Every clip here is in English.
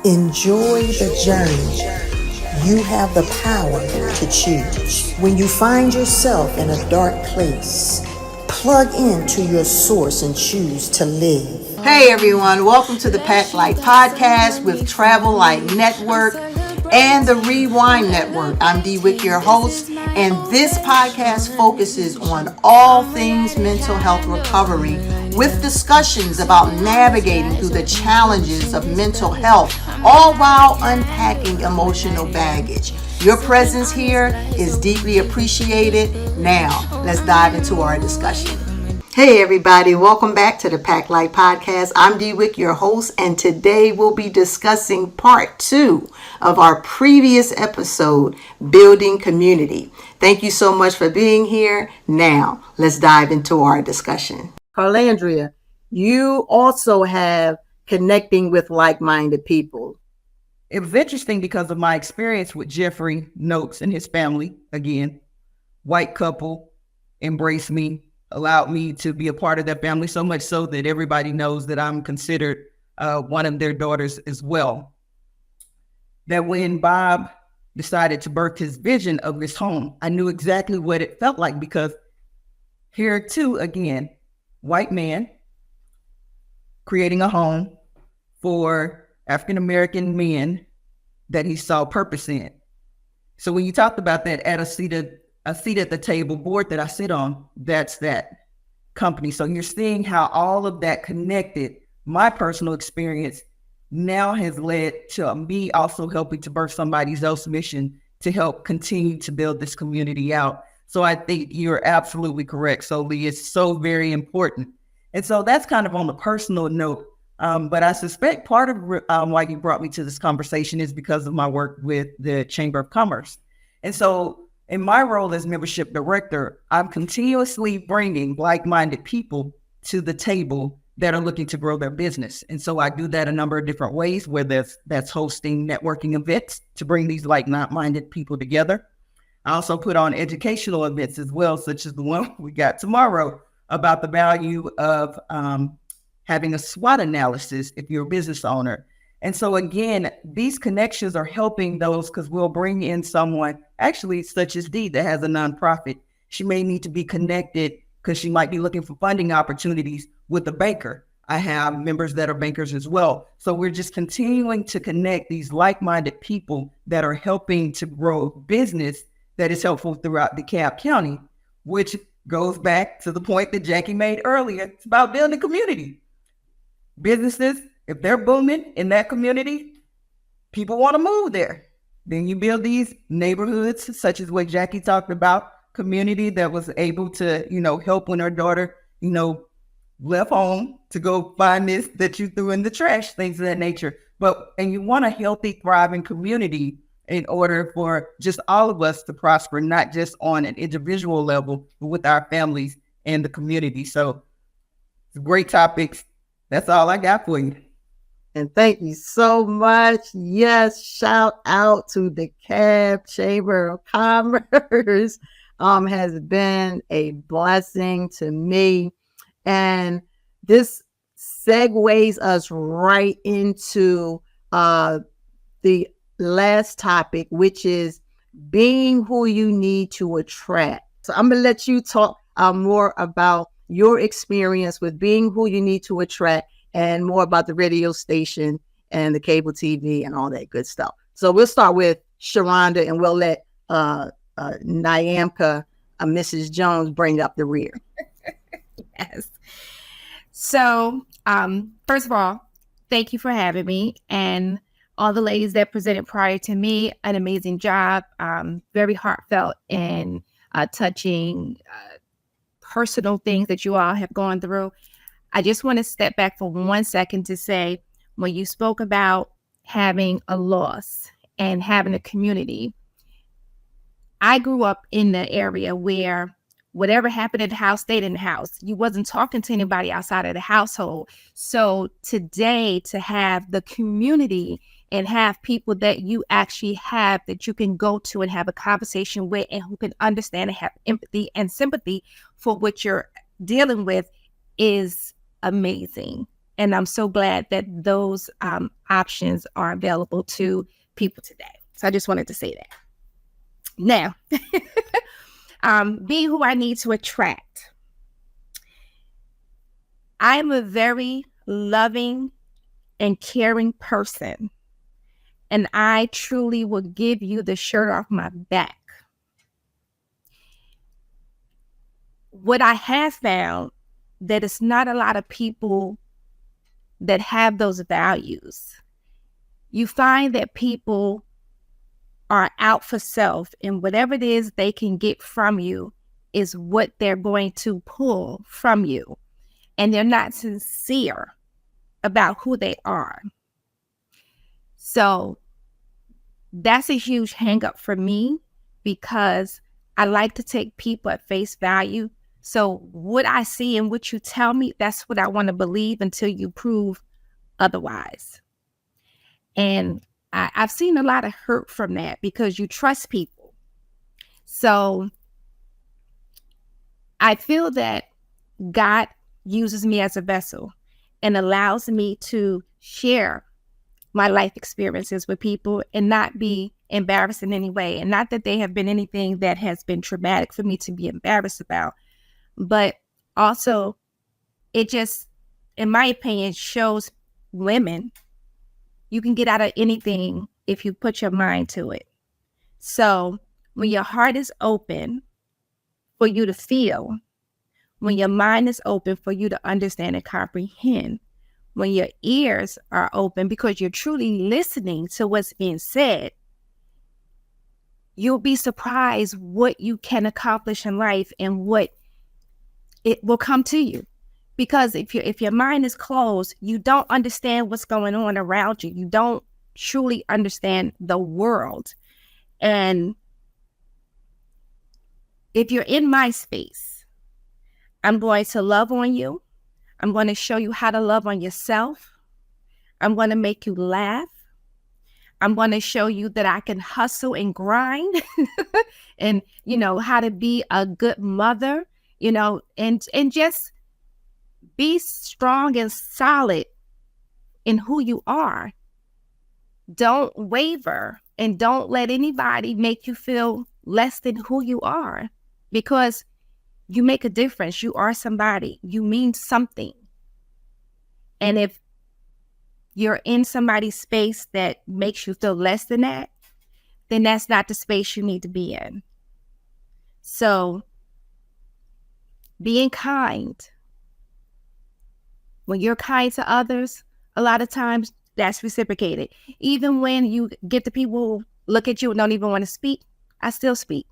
Enjoy the journey. You have the power to choose. When you find yourself in a dark place, plug into your source and choose to live. Hey everyone, welcome to the Pack Light Podcast with Travel Light Network and the Rewind Network. I'm Dee Wick, your host, and this podcast focuses on all things mental health recovery with discussions about navigating through the challenges of mental health, all while unpacking emotional baggage. Your presence here is deeply appreciated. Now, let's dive into our discussion. Hey everybody, welcome back to the Pack Light Podcast. I'm Dee Wick, your host, and today we'll be discussing part 2 of our previous episode, Building Community. Thank you so much for being here. Now, let's dive into our discussion. Carlandria, you also have connecting with like-minded people. It was interesting because of my experience with Jeffrey Noakes and his family. Again, white couple, embraced me, allowed me to be a part of their family, so much so that everybody knows that I'm considered one of their daughters as well. That when Bob decided to birth his vision of this home, I knew exactly what it felt like, because here too, again, white man creating a home for African-American men that he saw purpose in. So when you talked about that at a seat at the table board that I sit on, that's that company. So you're seeing how all of that connected. My personal experience now has led to me also helping to birth somebody else's mission to help continue to build this community out. So I think you're absolutely correct. So Lee, it's so very important. And so that's kind of on the personal note. But I suspect part of why you brought me to this conversation is because of my work with the Chamber of Commerce. And so in my role as membership director, I'm continuously bringing like-minded people to the table that are looking to grow their business. And so I do that a number of different ways, whether that's hosting networking events to bring these like-minded people together. I also put on educational events as well, such as the one we got tomorrow about the value of having a SWOT analysis if you're a business owner. And so again, these connections are helping those, because we'll bring in someone, actually such as Dee, that has a nonprofit. She may need to be connected because she might be looking for funding opportunities with a banker. I have members that are bankers as well. So we're just continuing to connect these like-minded people that are helping to grow business that is helpful throughout DeKalb County, which goes back to the point that Jackie made earlier. It's about building community. Businesses, if they're booming in that community, people want to move there. Then you build these neighborhoods, such as what Jackie talked about, community that was able to, help when her daughter, left home to go find this that you threw in the trash, things of that nature. And you want a healthy, thriving community in order for just all of us to prosper, not just on an individual level, but with our families and the community. So it's great topics. That's all I got for you. And thank you so much. Yes, shout out to the DeKalb Chamber of Commerce. Has been a blessing to me. And this segues us right into the last topic, which is being who you need to attract. So I'm going to let you talk more about your experience with being who you need to attract, and more about the radio station and the cable TV and all that good stuff. So we'll start with Sharonda, and we'll let Nyamka, Mrs. Jones, bring up the rear. Yes. So, first of all, thank you for having me, and all the ladies that presented prior to me. An amazing job, very heartfelt and touching personal things that you all have gone through. I just want to step back for 1 second to say, when you spoke about having a loss and having a community, I grew up in the area where whatever happened in the house stayed in the house. You wasn't talking to anybody outside of the household. So today, to have the community and have people that you actually have that you can go to and have a conversation with, and who can understand and have empathy and sympathy for what you're dealing with, is amazing. And I'm so glad that those options are available to people today. So I just wanted to say that. Now, be who I need to attract. I am a very loving and caring person, and I truly will give you the shirt off my back. What I have found that it's not a lot of people that have those values. You find that people are out for self, and whatever it is they can get from you is what they're going to pull from you. And they're not sincere about who they are. So that's a huge hang up for me, because I like to take people at face value. So what I see and what you tell me, that's what I want to believe until you prove otherwise. And I've seen a lot of hurt from that, because you trust people. So I feel that God uses me as a vessel and allows me to share my life experiences with people and not be embarrassed in any way. And not that they have been anything that has been traumatic for me to be embarrassed about, but also it just, in my opinion, shows women you can get out of anything if you put your mind to it. So when your heart is open for you to feel, when your mind is open for you to understand and comprehend, when your ears are open because you're truly listening to what's being said, you'll be surprised what you can accomplish in life and what it will come to you. Because if your mind is closed, you don't understand what's going on around you. You don't truly understand the world. And if you're in my space, I'm going to love on you. I'm going to show you how to love on yourself. I'm going to make you laugh. I'm going to show you that I can hustle and grind and, how to be a good mother, and just be strong and solid in who you are. Don't waver and don't let anybody make you feel less than who you are, because you make a difference. You are somebody. You mean something. And if you're in somebody's space that makes you feel less than that, then that's not the space you need to be in. So being kind. When you're kind to others, a lot of times that's reciprocated. Even when you get the people who look at you and don't even want to speak, I still speak.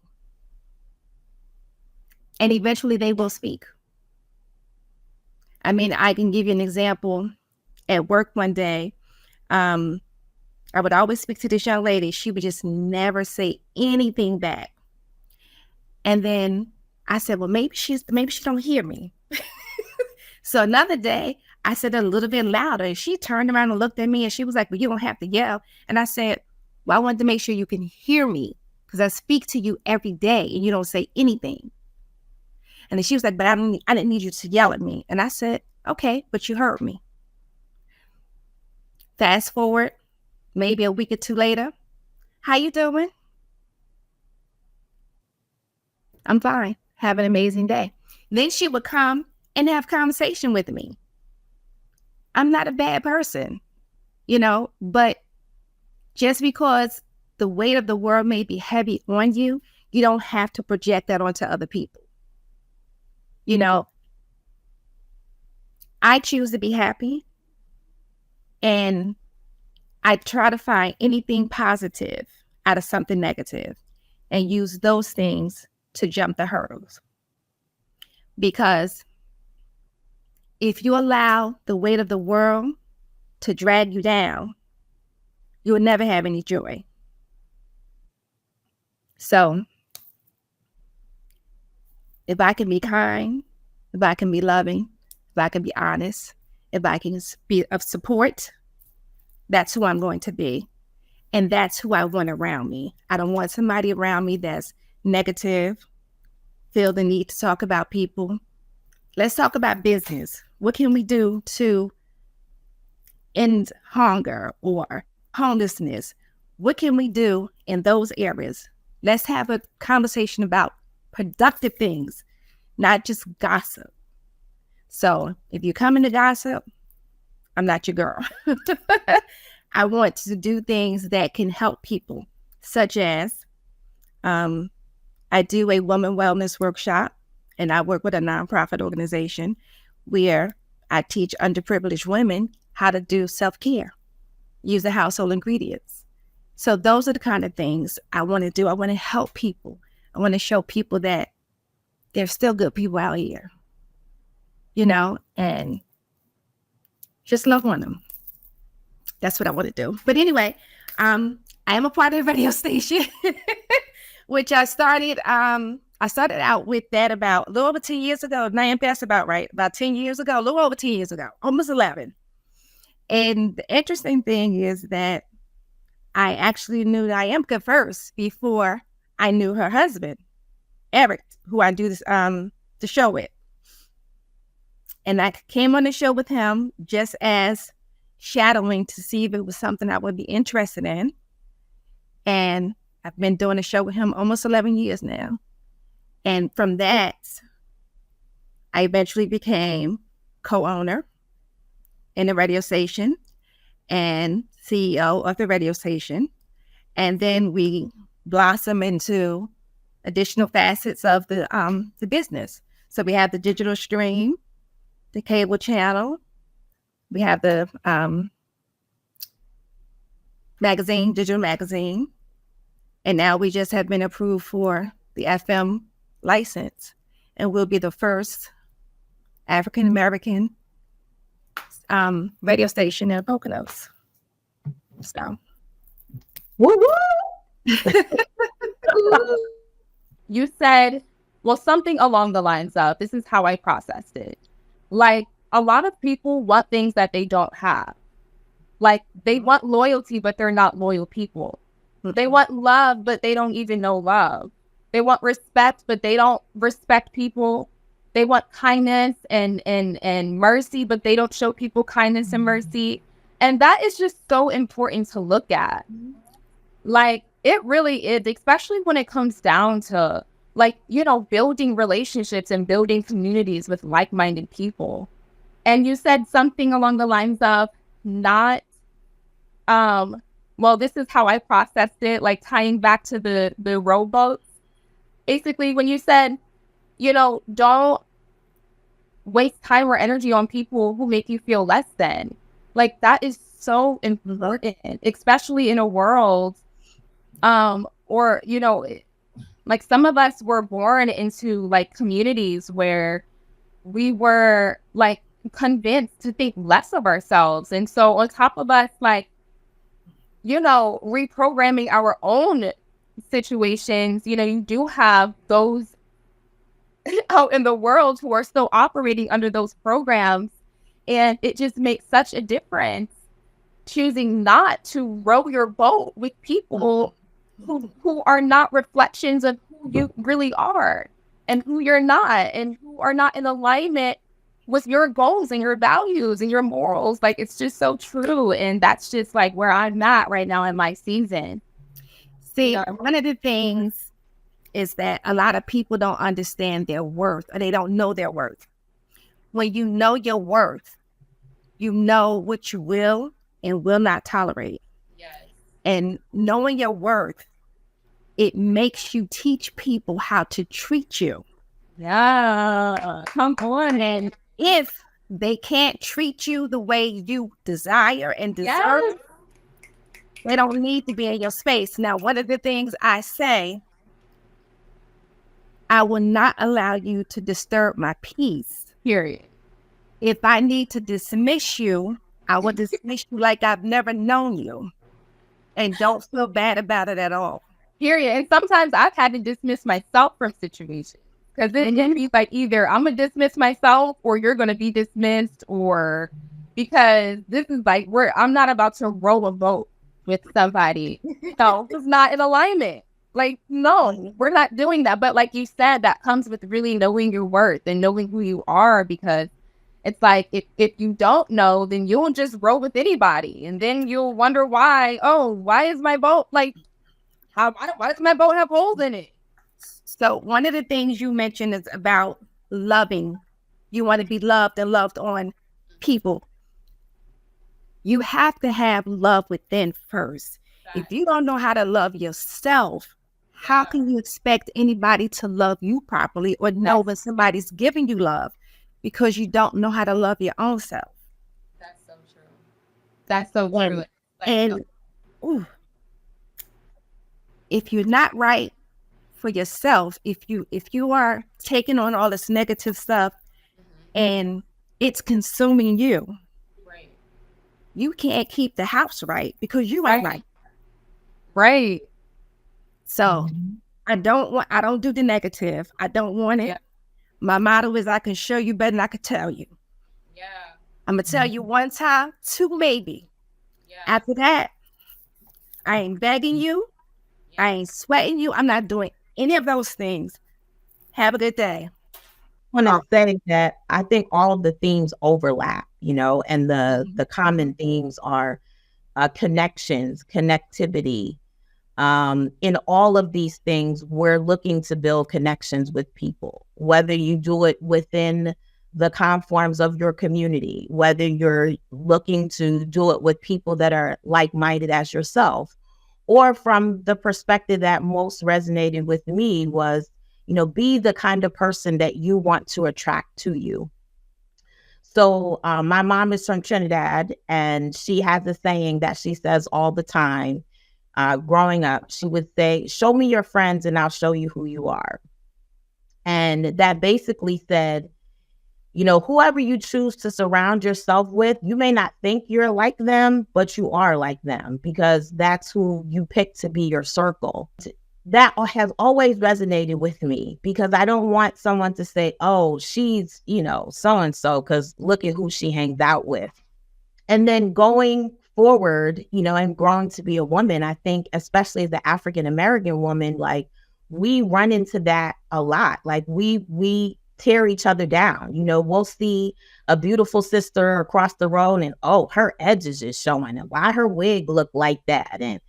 And eventually they will speak. I mean, I can give you an example. At work one day, I would always speak to this young lady. She would just never say anything back. And then I said, well, maybe she don't hear me. So another day, I said it a little bit louder, and she turned around and looked at me, and she was like, well, you don't have to yell. And I said, well, I wanted to make sure you can hear me, because I speak to you every day and you don't say anything. And then she was like, but I didn't need you to yell at me. And I said, okay, but you heard me. Fast forward, maybe a week or two later. How you doing? I'm fine. Have an amazing day. Then she would come and have conversation with me. I'm not a bad person, but just because the weight of the world may be heavy on you, you don't have to project that onto other people. I choose to be happy, and I try to find anything positive out of something negative and use those things to jump the hurdles. Because if you allow the weight of the world to drag you down, you will never have any joy. So if I can be kind, if I can be loving, if I can be honest, if I can be of support, that's who I'm going to be. And that's who I want around me. I don't want somebody around me that's negative, feel the need to talk about people. Let's talk about business. What can we do to in hunger or homelessness. What can we do in those areas? Let's have a conversation about productive things, not just gossip. So if you come into gossip, I'm not your girl. I want to do things that can help people, such as I do a woman wellness workshop, and I work with a nonprofit organization where I teach underprivileged women how to do self-care, use the household ingredients. So those are the kind of things I want to do. I want to help people. I want to show people that there's still good people out here, and just love on them. That's what I want to do. But anyway, I am a part of the radio station, which I started out with that about a little over 10 years ago. Now, that's about right. About 10 years ago, a little over 10 years ago, almost 11. And the interesting thing is that I actually knew Iamka first before I knew her husband, Eric, who I do this the show with. And I came on the show with him just as shadowing to see if it was something I would be interested in. And I've been doing a show with him almost 11 years now. And from that, I eventually became co-owner in the radio station and CEO of the radio station. And then we blossom into additional facets of the business. So we have the digital stream, the cable channel, we have the digital magazine, and now we just have been approved for the FM license, and we'll be the first African American radio station in Poconos. So, you said, well, something along the lines of, this is how I processed it. Like, a lot of people want things that they don't have. Like, they want loyalty, but they're not loyal people. They want love, but they don't even know love. They want respect, but they don't respect people. They want kindness and mercy, but they don't show people kindness and mercy. And that is just so important to look at. Like, it really is, especially when it comes down to, like, building relationships and building communities with like-minded people. And you said something along the lines of not, well, this is how I processed it, like tying back to the rowboats. Basically, when you said, don't waste time or energy on people who make you feel less than. Like, that is so important, especially in a world, or, like, some of us were born into, like, communities where we were, like, convinced to think less of ourselves. And so on top of us, like, reprogramming our own situations, you do have those out in the world who are still operating under those programs. And it just makes such a difference choosing not to row your boat with people who are not reflections of who you really are and who you're not, and who are not in alignment with your goals and your values and your morals. Like, it's just so true. And that's just like where I'm at right now in my season. See, one of the things is that a lot of people don't understand their worth, or they don't know their worth. When you know your worth, you know what you will and will not tolerate. Yes. And knowing your worth, it makes you teach people how to treat you. Yeah, come on. And if they can't treat you the way you desire and deserve, Yes, they don't need to be in your space. Now, one of the things I say, I will not allow you to disturb my peace. period. If I need to dismiss you, I will dismiss you like I've never known you. And don't feel bad about it at all. Period. And sometimes I've had to dismiss myself from situations, because it can be like, either I'm going to dismiss myself or you're going to be dismissed, or because this is like where I'm not about to row a boat with somebody. No, it's not in alignment. Like, no, we're not doing that. But like you said, that comes with really knowing your worth and knowing who you are, because It's like if you don't know, then you'll just roll with anybody, and then you'll wonder why. Oh, why is my boat like? Why does my boat have holes in it? So one of the things you mentioned is about loving. You want to be loved and loved on people. You have to have love within first. If you don't know how to love yourself, how can you expect anybody to love you properly or know when somebody's giving you love because you don't know how to love your own self? That's so true. That's so true. And ooh, if you're not right for yourself, if you are taking on all this negative stuff and it's consuming you, Right. you can't keep the house right because you ain't right. Right. So I don't do the negative. I don't want it. Yeah. My motto is I can show you better than I could tell you. Yeah. I'm gonna tell you one time, two maybe. Yeah. After that, I ain't begging you. I ain't sweating you. I'm not doing any of those things. Have a good day. I want to say that I think all of the themes overlap, and the common themes are connections, connectivity. In all of these things, we're looking to build connections with people, whether you do it within the conforms of your community, whether you're looking to do it with people that are like-minded as yourself, or from the perspective that most resonated with me was, be the kind of person that you want to attract to you. So my mom is from Trinidad, and she has a saying that she says all the time. Growing up, she would say, "Show me your friends and I'll show you who you are." And that basically said, whoever you choose to surround yourself with, you may not think you're like them, but you are like them because that's who you pick to be your circle. That has always resonated with me because I don't want someone to say, oh, she's, so-and-so because look at who she hangs out with. And then going forward, and growing to be a woman, I think, especially as the African-American woman, like we run into that a lot. Like we tear each other down. We'll see a beautiful sister across the road and, oh, her edges is showing and why her wig look like that. And,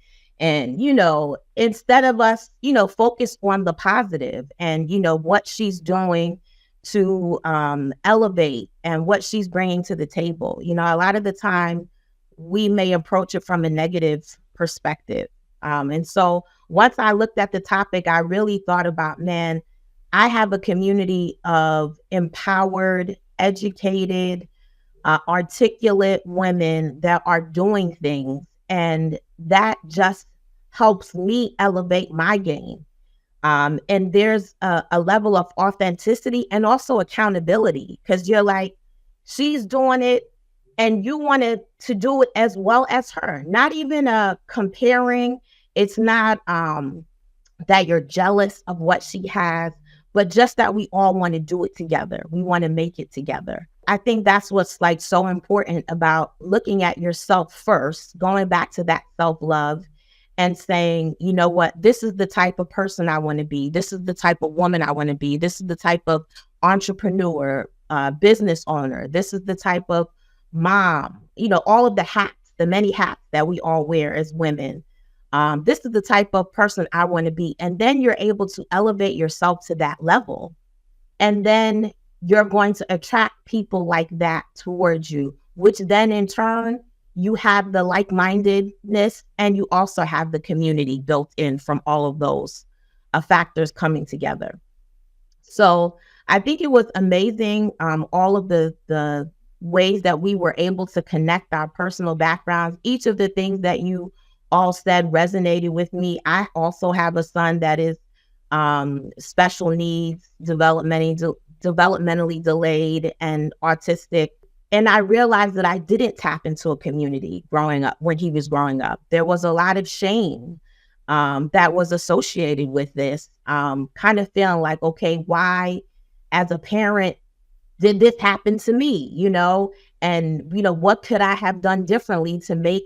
instead of us, focus on the positive and, what she's doing to elevate and what she's bringing to the table. A lot of the time we may approach it from a negative perspective. And so once I looked at the topic, I really thought about, man, I have a community of empowered, educated, articulate women that are doing things. And that just helps me elevate my game. And there's a level of authenticity and also accountability because you're like, she's doing it and you wanted to do it as well as her. Not even comparing. It's not that you're jealous of what she has, but just that we all want to do it together. We want to make it together. I think that's what's like so important about looking at yourself first, going back to that self-love and saying, you know what, this is the type of person I want to be. This is the type of woman I want to be. This is the type of entrepreneur, business owner. This is the type of mom, all of the hats, the many hats that we all wear as women. This is the type of person I want to be. And then you're able to elevate yourself to that level. And then you're going to attract people like that towards you, which then in turn, you have the like-mindedness and you also have the community built in from all of those factors coming together. So I think it was amazing, all of the ways that we were able to connect our personal backgrounds. Each of the things that you all said resonated with me. I also have a son that is special needs, developmentally delayed and autistic. And I realized that I didn't tap into a community growing up when he was growing up. There was a lot of shame that was associated with this, kind of feeling like, okay, why as a parent did this happen to me, and, what could I have done differently to make,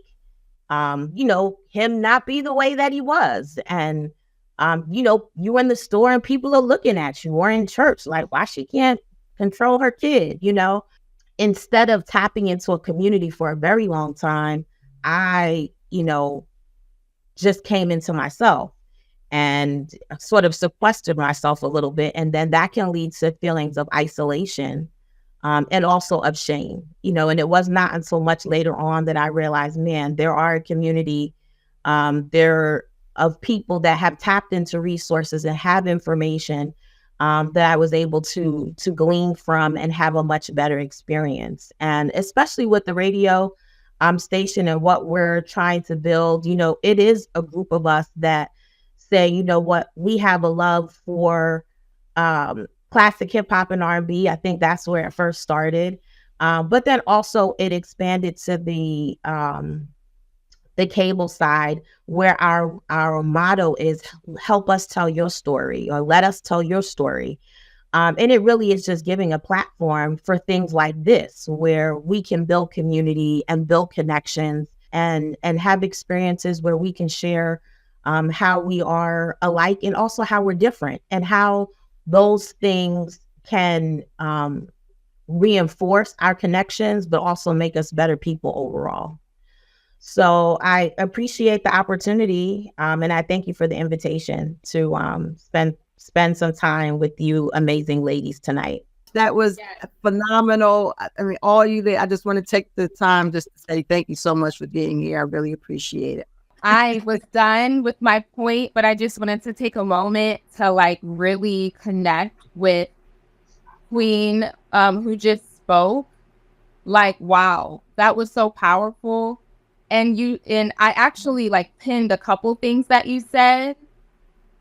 him not be the way that he was. And, you're in the store and people are looking at you or in church, like, why she can't control her kid, instead of tapping into a community for a very long time, I, just came into myself and sort of sequestered myself a little bit. And then that can lead to feelings of isolation, and also of shame, and it was not until much later on that I realized, man, there are a community there of people that have tapped into resources and have information that I was able to glean from and have a much better experience. And especially with the radio station and what we're trying to build, it is a group of us that say, what, we have a love for classic hip hop and R&B. I think that's where it first started. But then also it expanded to the cable side, where our motto is help us tell your story, or let us tell your story. And it really is just giving a platform for things like this, where we can build community and build connections and have experiences where we can share how we are alike and also how we're different, and how those things can reinforce our connections, but also make us better people overall. So I appreciate the opportunity, and I thank you for the invitation to spend some time with you amazing ladies tonight. That was phenomenal. I mean, all you did. I just want to take the time just to say thank you so much for being here. I really appreciate it. I was done with my point, but I just wanted to take a moment to really connect with Queen, who just spoke. Wow, that was so powerful. And I actually pinned a couple things that you said.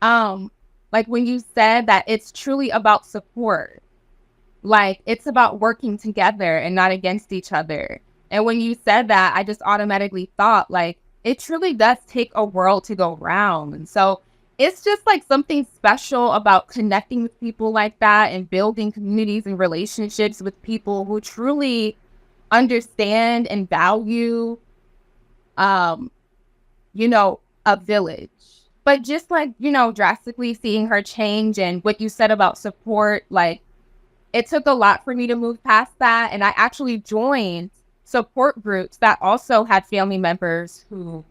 When you said that it's truly about support, it's about working together and not against each other. And when you said that, I just automatically thought it truly does take a world to go round. And so it's just something special about connecting with people like that and building communities and relationships with people who truly understand and value a village. But just drastically seeing her change, and what you said about support, it took a lot for me to move past that. And I actually joined support groups that also had family members who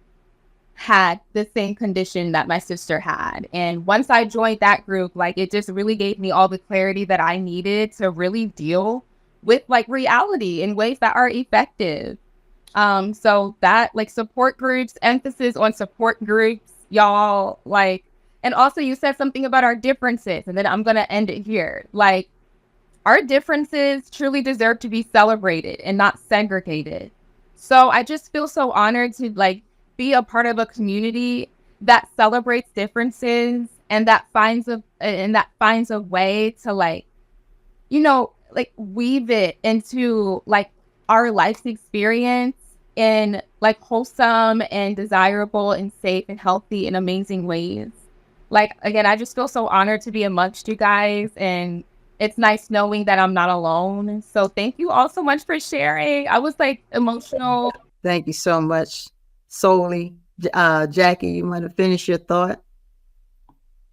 had the same condition that my sister had. And once I joined that group, it just really gave me all the clarity that I needed to really deal with reality in ways that are effective. So that support groups, emphasis on support groups, y'all, and also you said something about our differences, and then I'm going to end it here. Our differences truly deserve to be celebrated and not segregated. So I just feel so honored to be a part of a community that celebrates differences and that finds a way to weave it into our life's experience in wholesome and desirable and safe and healthy and amazing ways. Again, I just feel so honored to be amongst you guys, and it's nice knowing that I'm not alone. So thank you all so much for sharing. I was emotional. Thank you so much, Solely. Jackie, you want to finish your thought?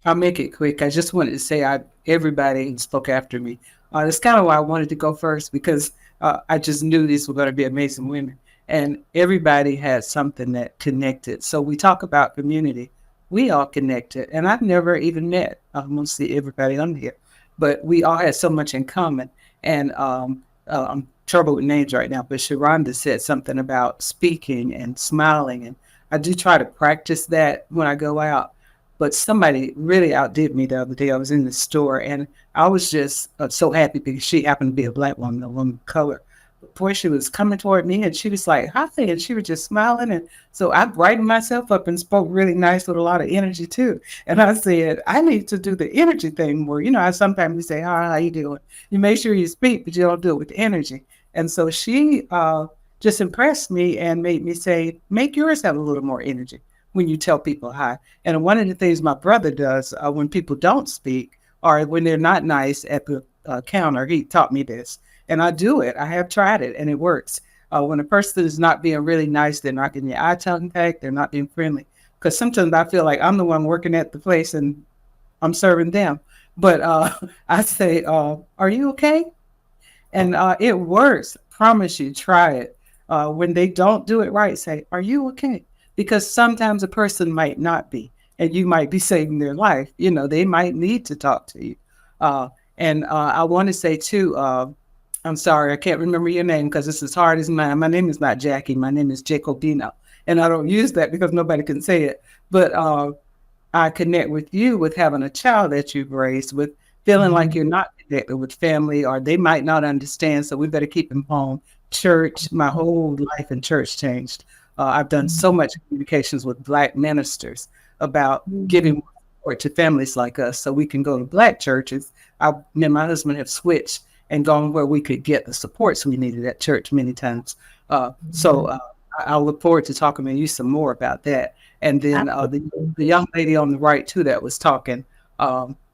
I'll make it quick. I just wanted to say everybody spoke after me. That's kind of why I wanted to go first, because I just knew these were going to be amazing women. And everybody had something that connected. So we talk about community. We all connected. And I've never even met mostly everybody on here. But we all had so much in common. And I'm trouble with names right now, but Sharonda said something about speaking and smiling. And I do try to practice that when I go out. But somebody really outdid me the other day. I was in the store, and I was just so happy because she happened to be a Black woman, a woman of color. But boy, she was coming toward me, and she was like, hi, and she was just smiling. And so I brightened myself up and spoke really nice with a lot of energy, too. And I said, I need to do the energy thing more. I sometimes we say, hi, how you doing? You make sure you speak, but you don't do it with energy. And so she just impressed me and made me say, make yours have a little more energy when you tell people hi. And one of the things my brother does when people don't speak or when they're not nice at the counter, he taught me this. And I do it. I have tried it, and it works. When a person is not being really nice, they're not getting your eye contact, they're not being friendly. Because sometimes I feel like I'm the one working at the place and I'm serving them. But I say, are you okay? And it works. promise you, try it. When they don't do it right, say, "Are you okay?" Because sometimes a person might not be, and you might be saving their life. You know, they might need to talk to you. And I want to say too, I'm sorry, I can't remember your name because it's as hard as mine. My name is not Jackie. My name is Jacobino. And I don't use that because nobody can say it. But I connect with you with having a child that you've raised, with feeling like you're not connected with family, or they might not understand. So we better keep them home. Church, my whole life in church changed. I've done so much communications with Black ministers about giving more support to families like us so we can go to Black churches. Me and my husband have switched and gone where we could get the supports we needed at church many times. So I'll look forward to talking to you some more about that. And then the young lady on the right too that was talking,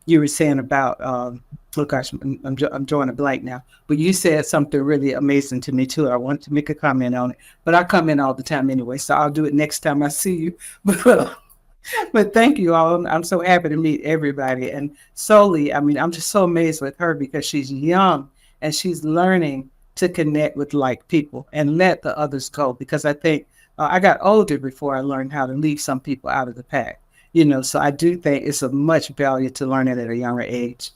you were saying about, oh gosh, I'm drawing a blank now, but you said something really amazing to me too. I want to make a comment on it, but I comment all the time anyway, so I'll do it next time I see you. But thank you all. I'm so happy to meet everybody. And solely, I mean, I'm just so amazed with her because she's young and she's learning to connect with like people and let the others go. Because I think I got older before I learned how to leave some people out of the pack. You know, so I do think it's of much value to learn it at a younger age.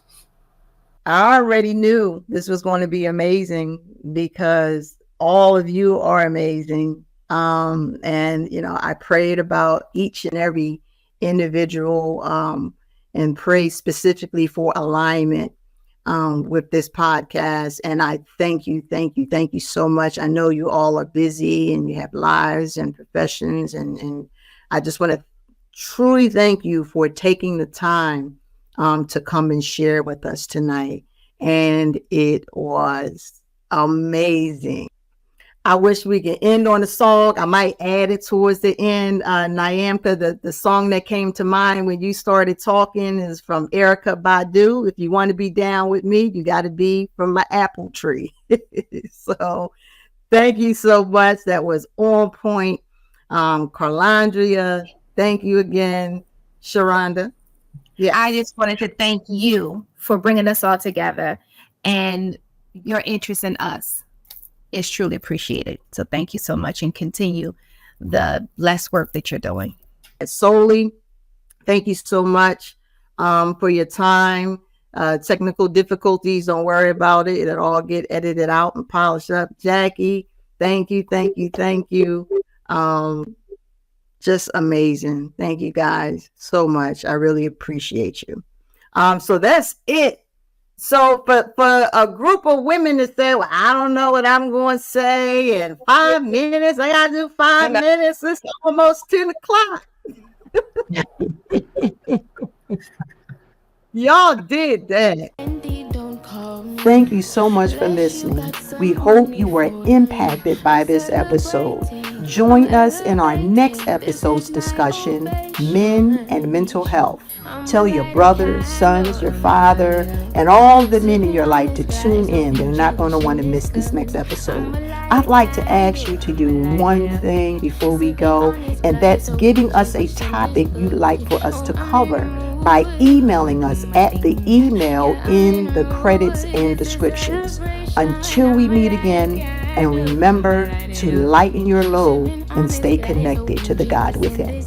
I already knew this was going to be amazing because all of you are amazing. And, you know, I prayed about each and every individual and prayed specifically for alignment with this podcast. And I thank you so much. I know you all are busy and you have lives and professions. And I just want to truly thank you for taking the time to come and share with us tonight. And it was amazing. I wish we could end on a song. I might add it towards the end. Nyamka, the song that came to mind when you started talking is from Erykah Badu. If you want to be down with me, you got to be from my apple tree. So thank you so much. That was on point. Carlandria, thank you again. Sharonda. Yeah, I just wanted to thank you for bringing us all together, and your interest in us is truly appreciated. So thank you so much, and continue the blessed work that you're doing. Solely, thank you so much for your time. Technical difficulties, don't worry about it. It'll all get edited out and polished up. Jackie, thank you. Just amazing. Thank you guys so much. I really appreciate you. So that's it. So for a group of women to say, well, I don't know what I'm going to say in 5 minutes, I got to do 5 minutes. It's almost 10 o'clock. Y'all did that. Thank you so much for listening. We hope you were impacted by this episode. Join us in our next episode's discussion, Men and Mental Health. Tell your brothers, sons, your father, and all the men in your life to tune in. They're not going to want to miss this next episode. I'd like to ask you to do one thing before we go, and that's giving us a topic you'd like for us to cover by emailing us at the email in the credits and descriptions. Until we meet again, and remember to lighten your load and stay connected to the God within.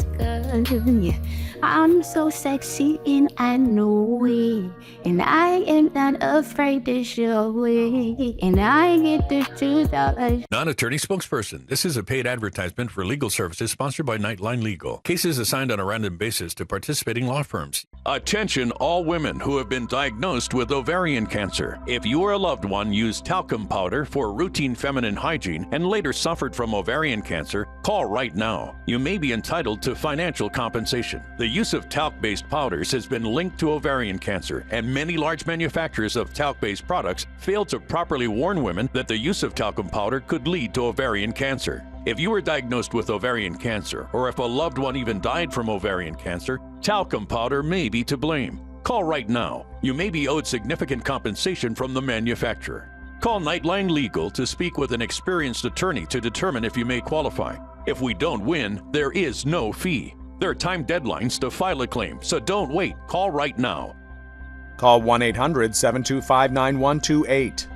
I'm so sexy and I know it, and I am not afraid to show it, and I get the truth out. Non-attorney spokesperson. This is a paid advertisement for legal services sponsored by Nightline Legal. Cases assigned on a random basis to participating law firms. Attention all women who have been diagnosed with ovarian cancer. If you or a loved one used talcum powder for routine feminine hygiene and later suffered from ovarian cancer, call right now. You may be entitled to financial compensation. The use of talc-based powders has been linked to ovarian cancer, and many large manufacturers of talc-based products fail to properly warn women that the use of talcum powder could lead to ovarian cancer. If you were diagnosed with ovarian cancer, or if a loved one even died from ovarian cancer, talcum powder may be to blame. Call right now. You may be owed significant compensation from the manufacturer. Call Nightline Legal to speak with an experienced attorney to determine if you may qualify. If we don't win, there is no fee. There are time deadlines to file a claim, so don't wait. Call right now. Call 1-800-725-9128.